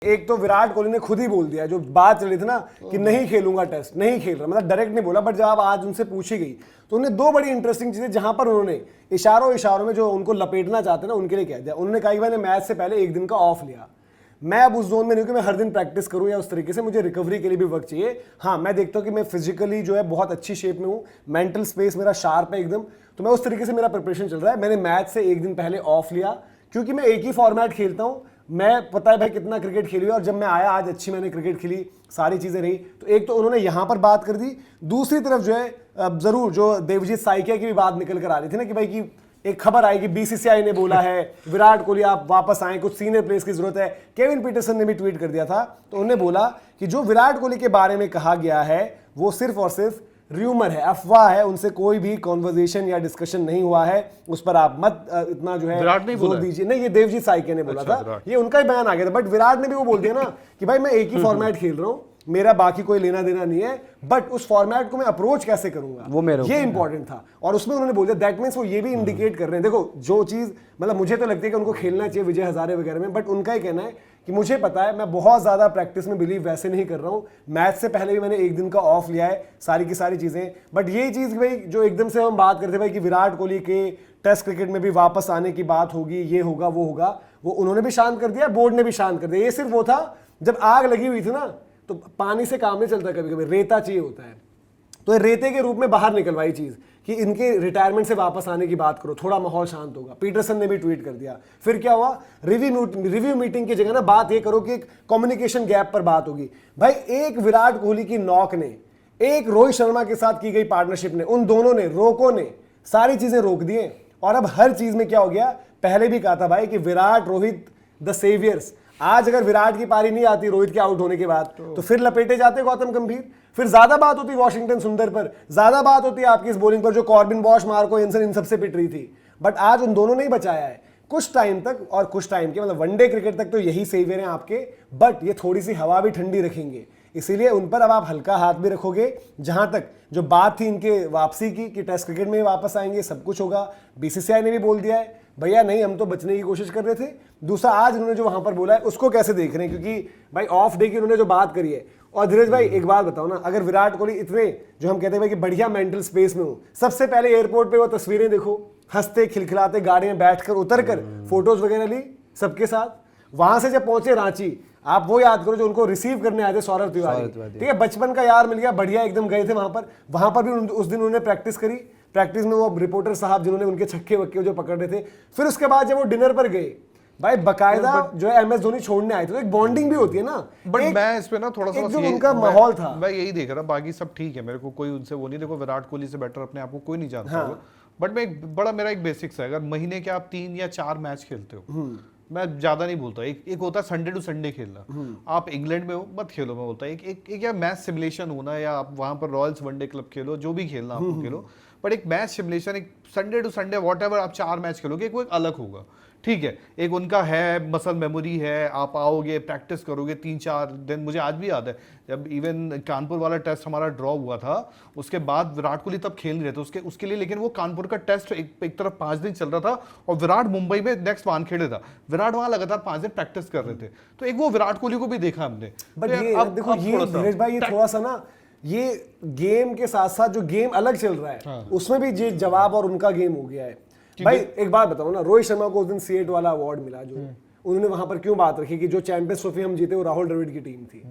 एक तो विराट कोहली ने खुद ही बोल दिया, जो बात चली थी ना कि नहीं खेलूंगा टेस्ट, नहीं खेल रहा, मतलब डायरेक्ट नहीं बोला, बट जब आज उनसे पूछी गई तो उन्हें दो बड़ी इंटरेस्टिंग चीजें, जहां पर उन्होंने इशारों में जो उनको लपेटना चाहते ना उनके लिए कह दिया। उन्होंने कहा कि मैंने मैच से पहले एक दिन का ऑफ लिया, मैं अब उस जोन में नहीं कि मैं हर दिन प्रैक्टिस करूं या उस तरीके से, मुझे रिकवरी के लिए भी वक्त चाहिए। हाँ, मैं देखता हूं कि मैं फिजिकली जो है बहुत अच्छी शेप में हूं, मेंटल स्पेस मेरा शार्प है एकदम, तो मैं उस तरीके से मेरा प्रिपरेशन चल रहा है। मैंने मैच से एक दिन पहले ऑफ लिया क्योंकि मैं एक ही फॉर्मेट खेलता हूं, मैं पता है भाई कितना क्रिकेट खेली और जब मैं आया आज अच्छी मैंने क्रिकेट खेली, सारी चीजें रही। तो एक तो उन्होंने यहां पर बात कर दी, दूसरी तरफ जो है जरूर जो देवजीत साइकिया की भी बात निकल कर आ रही थी ना कि भाई की एक खबर आई कि बीसीसीआई ने बोला है विराट कोहली आप वापस आए, कुछ सीनियर प्लेयर्स की जरूरत है। केविन पीटरसन ने भी ट्वीट कर दिया था, तो उन्होंने बोला कि जो विराट कोहली के बारे में कहा गया है वो सिर्फ और सिर्फ र्यूमर है, अफवाह है, उनसे कोई भी कॉन्वर्सेशन या डिस्कशन नहीं हुआ है, उस पर आप मत इतना जो है जोर दीजिए। नहीं, ये देवजीत साइकिया ने बोला था, ये उनका ही बयान आ गया था, बट विराट ने भी वो बोल दिया ना कि भाई मैं एक ही फॉर्मेट खेल रहा हूं, मेरा बाकी कोई लेना देना नहीं है, बट उस फॉर्मेट को मैं अप्रोच कैसे करूंगा वो मेरे ये इंपॉर्टेंट था। और उसमें उन्होंने बोल दिया, दैट मींस वो ये भी इंडिकेट कर रहे हैं, देखो जो चीज मतलब मुझे तो लगती है कि उनको खेलना चाहिए विजय हजारे वगैरह में, बट उनका ही कहना है कि मुझे पता है मैं बहुत ज्यादा प्रैक्टिस में बिलीव वैसे नहीं कर रहा हूं, मैच से पहले भी मैंने एक दिन का ऑफ लिया है, सारी की सारी चीजें। बट ये चीज भाई जो एकदम से हम बात करते भाई कि विराट कोहली के टेस्ट क्रिकेट में भी वापस आने की बात होगी, ये होगा वो होगा, वो उन्होंने भी शांत कर दिया, बोर्ड ने भी शांत कर दिया। ये सिर्फ वो था जब आग लगी हुई थी ना, तो पानी से काम नहीं चलता, कभी कभी रेता चाहिए होता है, तो रेते के रूप में बाहर निकलवाई चीज कि इनके रिटायरमेंट से वापस आने की बात करो, थोड़ा माहौल शांत होगा। पीटरसन ने भी ट्वीट कर दिया। फिर क्या हुआ, रिव्यू मीटिंग की जगह ना बात ये करो कि एक कम्युनिकेशन गैप पर बात होगी। भाई एक विराट कोहली की नॉक ने, एक रोहित शर्मा के साथ की गई पार्टनरशिप ने, उन दोनों ने, रोको ने सारी चीजें रोक दिए। और अब हर चीज में क्या हो गया, पहले भी कहा था भाई कि विराट रोहित द सेवियर्स, आज अगर विराट की पारी नहीं आती रोहित के आउट होने के बाद तो फिर लपेटे जाते गौतम गंभीर, फिर ज्यादा बात होती वॉशिंगटन सुंदर पर, ज्यादा बात होती आपकी इस बॉलिंग पर जो कॉर्बिन बॉश, मार्को एंसन इन सबसे पिट रही थी। बट आज उन दोनों ने ही बचाया है कुछ टाइम तक, और कुछ टाइम के मतलब वनडे क्रिकेट तक तो यही सेवियर हैं आपके, बट ये थोड़ी सी हवा भी ठंडी रखेंगे, इसीलिए उन पर अब आप हल्का हाथ भी रखोगे। जहां तक जो बात थी इनके वापसी की कि टेस्ट क्रिकेट में वापस आएंगे, सब कुछ होगा, बीसीसीआई ने भी बोल दिया है भैया नहीं हम तो बचने की कोशिश कर रहे थे। दूसरा आज उन्होंने जो वहां पर बोला है उसको कैसे देख रहे हैं, क्योंकि भाई ऑफ डे की उन्होंने जो बात करी है। और धीरज भाई एक बात बताओ ना, अगर विराट कोहली इतने जो हम कहते हैं भाई कि बढ़िया मेंटल स्पेस में हो, सबसे पहले एयरपोर्ट पे वो तस्वीरें देखो, हंसते खिलखिलाते गाड़ी में बैठकर उतर कर फोटोज वगैरह ली सबके साथ, वहां से जब पहुंचे रांची, आप वो याद करो जो उनको रिसीव करने आए थे सौरभ तिवारी, ठीक है, बचपन का यार मिल गया, बढ़िया एकदम गए थे वहां पर भी उस दिन उन्होंने प्रैक्टिस करी, प्रैक्टिस में वो रिपोर्टर साहब जिन्होंने उनके छक्के वक्के जो पकड़ रहे थे। फिर उसके बाद जब वो डिनर पर गए भाई, बकायदा जो है MS धोनी छोड़ने आए थे, तो एक बॉन्डिंग भी होती है ना। बट मैं इस पे ना थोड़ा सा जो उनका माहौल था, मैं यही देख रहा, बाकी सब ठीक है, मेरे को कोई उनसे वो नहीं, देखो विराट कोहली से बेटर अपने आप को कोई नहीं जानता होगा। बट मैं एक बड़ा मेरा एक बेसिक्स है, अगर महीने के आप 3 या 4 मैच खेलते हो, मैं ज्यादा नहीं बोलता, एक होता है संडे टू संडे खेलना, आप इंग्लैंड में हो मत खेलो, मैं बोलता एक या मैच सिमुलेशन होना, या आप वहां पर रॉयल्स वनडे क्लब खेलो, जो भी खेलना आपको खेलो, बट एक मैच सिमुलेशन, एक संडे टू संडे व्हाटएवर आप 4 मैच खेलोगे, वो एक अलग होगा, ठीक है। एक उनका है मसल मेमोरी है, आप आओगे प्रैक्टिस करोगे 3-4 दिन। मुझे आज भी याद है जब इवन कानपुर वाला टेस्ट हमारा ड्रॉ हुआ था, उसके बाद विराट कोहली तब खेल नहीं रहे थे उसके लिए, लेकिन वो कानपुर का टेस्ट एक तरफ 5 दिन चल रहा था और विराट मुंबई में नेक्स्ट वानखेड़े था, विराट वहां लगातार 5 दिन प्रैक्टिस कर रहे थे, तो एक वो विराट कोहली को भी देखा हमने। बट अब देखो ये धीरज भाई, ये थोड़ा सा ना ये गेम के साथ साथ जो गेम अलग चल रहा है उसमें भी ये जवाब और उनका गेम हो गया है। भाई एक बात बताओ ना, रोहित शर्मा को उस दिन C8 वाला अवार्ड मिला, जो उन्होंने वहां पर क्यों बात रखी कि जो चैंपियंस ट्रॉफी हम जीते वो राहुल द्रविड़ की टीम थी,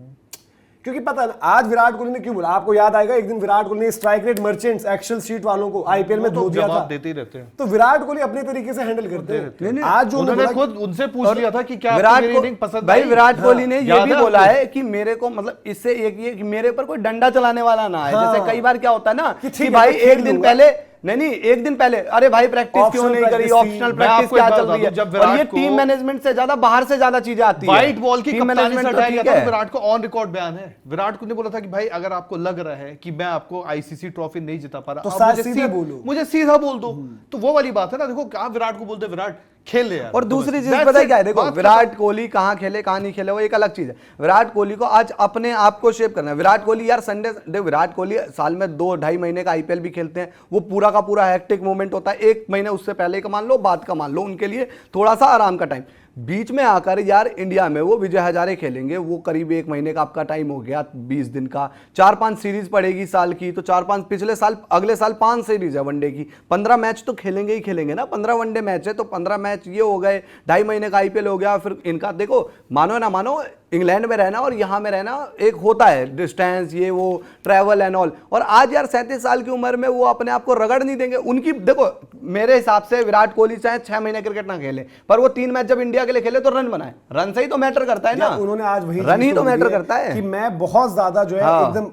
क्योंकि पता है आज विराट कोहली ने क्यों बोला, आपको याद आएगा एक दिन विराट कोहली ने strike rate merchants Excel sheet वालों को IPL में धो दिया था, देते ही रहते हैं। तो विराट कोहली अपने तरीके से हैंडल करते हैं। आज जो उन्होंने खुद उनसे पूछ लिया था कि क्या विराट कोहली ने ये भी बोला है कि मेरे को मतलब इससे एक ये कि मेरे पर कोई डंडा चलाने वाला ना है, जैसे कई बार क्या होता है ना कि भाई एक दिन पहले नहीं एक दिन पहले अरे भाई प्रैक्टिस क्यों नहीं करी, ऑप्शनल प्रैक्टिस क्या चल रही है, और ये टीम मैनेजमेंट से ज्यादा बाहर से ज्यादा चीजें आती है। व्हाइट बॉल की कप्तानी से हटाया गया था, विराट को ऑन रिकॉर्ड बयान है, विराट को ने बोला था कि भाई अगर आपको लग रहा है कि मैं आपको ICC ट्रॉफी नहीं जिता पा रहा, तो मुझे सीधा बोल दो। तो वो वाली बात है ना, देखो आप विराट को बोलते विराट खेल ले यार। और दूसरी चीज पता है क्या है, देखो विराट कोहली कहां खेले कहां नहीं खेले वो एक अलग चीज है, विराट कोहली को आज अपने आप को शेप करना है। विराट कोहली यार संडे देखो, विराट कोहली साल में 2-2.5 महीने का IPL भी खेलते हैं, वो पूरा का पूरा हेक्टिक मोमेंट होता है, 1 महीने उससे पहले का मान लो बाद का मान लो, उनके लिए थोड़ा सा आराम का टाइम। बीच में आकर यार इंडिया में वो विजय हजारे खेलेंगे, वो करीब 1 महीने का आपका टाइम हो गया, 20 दिन का, 4-5 सीरीज पड़ेगी साल की, तो 4-5 पिछले साल, अगले साल 5 सीरीज है वनडे की, 15 मैच तो खेलेंगे ही खेलेंगे ना, 15 वनडे मैच है तो 15 मैच ये हो गए, 2.5 महीने का आईपीएल हो गया। फिर इनका देखो, मानो ना मानो, इंग्लैंड में रहना और यहाँ में रहना एक होता है डिस्टेंस, ये वो ट्रैवल एंड ऑल। और आज यार 37 साल की उम्र में वो अपने आप को रगड़ नहीं देंगे। उनकी देखो, मेरे हिसाब से विराट कोहली चाहे 6 महीने क्रिकेट ना खेले, पर वो 3 मैच जब इंडिया के लिए खेले तो रन बनाए, रन से ही तो मैटर करता है ना। उन्होंने आज वही रन ही तो मैटर करता है कि मैं बहुत ज्यादा जो है हाँ। एकदम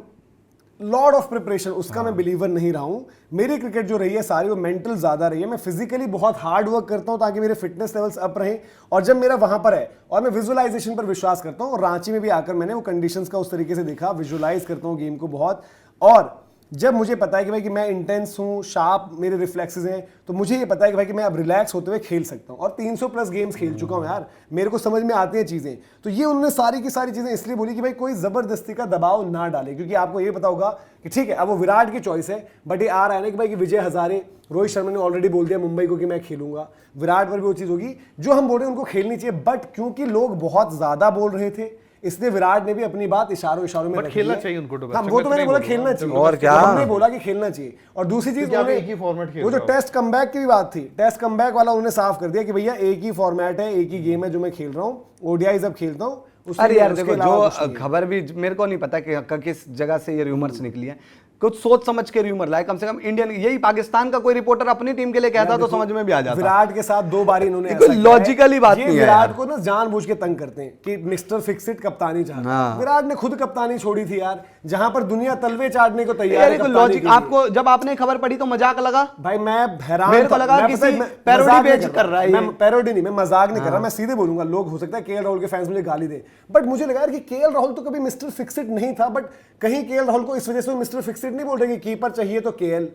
लॉर्ड ऑफ प्रिपरेशन, उसका मैं बिलीवर नहीं रहा हूं। मेरी क्रिकेट जो रही है सारी वो मेंटल ज्यादा रही है। मैं फिजिकली बहुत हार्ड वर्क करता हूं ताकि मेरे फिटनेस लेवल्स अप रहें, और जब मेरा वहां पर है और मैं विजुअलाइजेशन पर विश्वास करता हूं, और रांची में भी आकर मैंने वो कंडीशंस का उस तरीके से देखा, विजुअलाइज करता हूं गेम को बहुत, और जब मुझे पता है कि भाई कि मैं इंटेंस हूं, शार्प मेरे रिफ्लेक्सेस हैं, तो मुझे ये पता है कि भाई कि मैं अब रिलैक्स होते हुए खेल सकता हूं। और 300 प्लस गेम्स खेल चुका हूं यार, मेरे को समझ में आती हैं चीजें। तो ये उन्होंने सारी की सारी चीजें इसलिए बोली कि भाई कोई जबरदस्ती का दबाव ना डाले, क्योंकि आपको ये पता होगा कि ठीक है अब वो विराट की चॉइस है, बट ये आ रहा है ना कि भाई कि विजय हजारे, रोहित शर्मा ने ऑलरेडी बोल दिया मुंबई को कि मैं खेलूंगा, विराट पर भी वो चीज होगी जो हम बोल रहे हैं उनको खेलनी चाहिए। बट क्योंकि लोग बहुत ज्यादा बोल रहे थे, इसलिए विराट ने भी अपनी बात इशारों में रख खेलना दी है। चाहिए उनको तो हाँ, वो तो मैंने बोला खेलना चाहिए, और क्या? हमने बोला कि खेलना चाहिए। और दूसरी चीज क्योंकि आप एक ही फॉर्मेट खेल वो जो रहे हो। टेस्ट कमबैक की भी बात थी, टेस्ट कमबैक वाला उन्होंने साफ कर दिया कि भैया एक ही फॉर्मेट है, एक ही गेम है जो मैं खेल रहा हूँ, ओडीआई अब खेलता हूँ। अरे यार देखो, जो खबर भी मेरे को नहीं पता कि किस जगह से ये रूमर्स निकली है, कुछ सोच समझ के रूमर लाए, कम से कम इंडियन, यही पाकिस्तान का कोई रिपोर्टर अपनी टीम के लिए कहता तो समझ में भी आ जाता। विराट के साथ 2 बार इन्होंने कोई लॉजिकली बात नहीं है। विराट को ना जानबूझ के तंग करते हैं कि मिस्टर फिक्स इट कप्तानी चाहते हैं। विराट ने खुद कप्तानी छोड़ी थी यार, जहां पर दुनिया तलवे चाटने को तैयार है। लॉजिक आपको जब आपने खबर पढ़ी तो मजाक लगा भाई, मैं हैरान, मेरे को लगा किसी पैरोडी बेच कर रहा है। मैं पैरोडी नहीं, मैं मजाक नहीं कर रहा, मैं सीधे बोलूंगा। लोग हो सकता है केएल राहुल के फैंस मुझे गाली दे, बट मुझे लगा यार कि केएल राहुल तो कभी मिस्टर फिक्स इट नहीं था, बट कहीं केएल राहुल को इस वजह से मिस्टर फिक्स इट नहीं बोल रहे कि कीपर चाहिए तो केएल,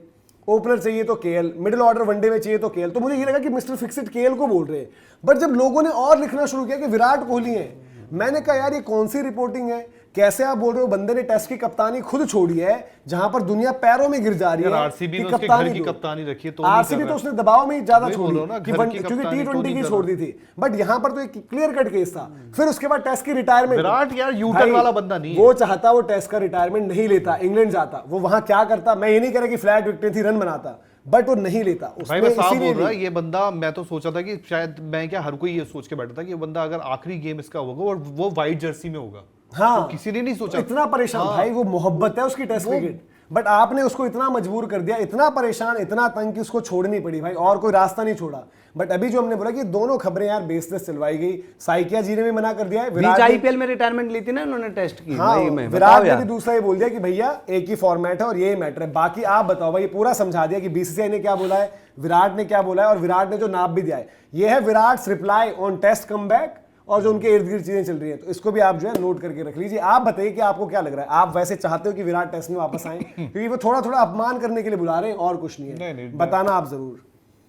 ओपनर चाहिए तो केएल, मिडिल ऑर्डर वनडे में चाहिए तो केएल। तो मुझे ये लगा कि मिस्टर फिक्स इट केएल को बोल रहे हैं। बट जब लोगों ने और लिखना शुरू किया कि विराट कोहली है, मैंने कहा यार ये कौन सी रिपोर्टिंग है, कैसे आप बोल रहे हो? बंदे ने टेस्ट की कप्तानी खुद छोड़ी है, जहां पर दुनिया पैरों में गिर जा रही है। आरसीबी ने उसके घर की कप्तानी रखी है, तो आरसीबी तो उसने दबाव में ही ज्यादा छोड़ी क्योंकि T20 की छोड़ दी थी, बट यहां पर तो एक क्लियर कट केस था। फिर उसके बाद टेस्ट की रिटायरमेंट, विराट यार यूटर्न वाला बंदा नहीं है। वो चाहता वो टेस्ट का रिटायरमेंट नहीं लेता, इंग्लैंड जाता, वो वहां क्या करता, मैं ये नहीं कह रहा कि फ्लैट विकेट थी, रन बनाता, बट वो नहीं लेता। भाई मैं साफ बोल रहा ये बंदा, मैं तो सोचा था कि शायद, मैं क्या हर कोई ये सोच के बैठा था कि ये बंदा अगर आखिरी गेम इसका होगा और वो व्हाइट जर्सी में होगा, हाँ, तो किसी ने नहीं सोचा। इतना परेशान भाई, वो मोहब्बत है उसकी टेस्ट क्रिकेट, बट आपने उसको इतना मजबूर कर दिया, इतना परेशान, इतना तंग कि उसको छोड़नी पड़ी भाई, और कोई रास्ता नहीं छोड़ा। बट अभी जो हमने बोला कि दोनों खबरें यार बेसलेस चलवाई गई, साइकिया जी ने भी मना कर दिया है। विराट आईपीएल में रिटायरमेंट ली थी ना उन्होंने टेस्ट की। हाँ, विराट ने भी दूसरा ये बोल दिया कि भैया एक ही फॉर्मेट है और ये मैटर है, बाकी आप बताओ भाई। पूरा समझा दिया कि बीसीसीआई ने क्या बोला है, विराट ने क्या बोला है, और विराट ने जो नाप भी दिया है, ये है Virat reply on Test comeback और जो उनके इर्द गिर्द चीजें चल रही हैं। तो इसको भी आप जो है नोट करके रख लीजिए। आप बताइए कि आपको क्या लग रहा है, आप वैसे चाहते हो कि विराट टेस्ट में वापस आए? क्योंकि वो थोड़ा थोड़ा अपमान करने के लिए बुला रहे हैं और कुछ नहीं है। बताना आप जरूर।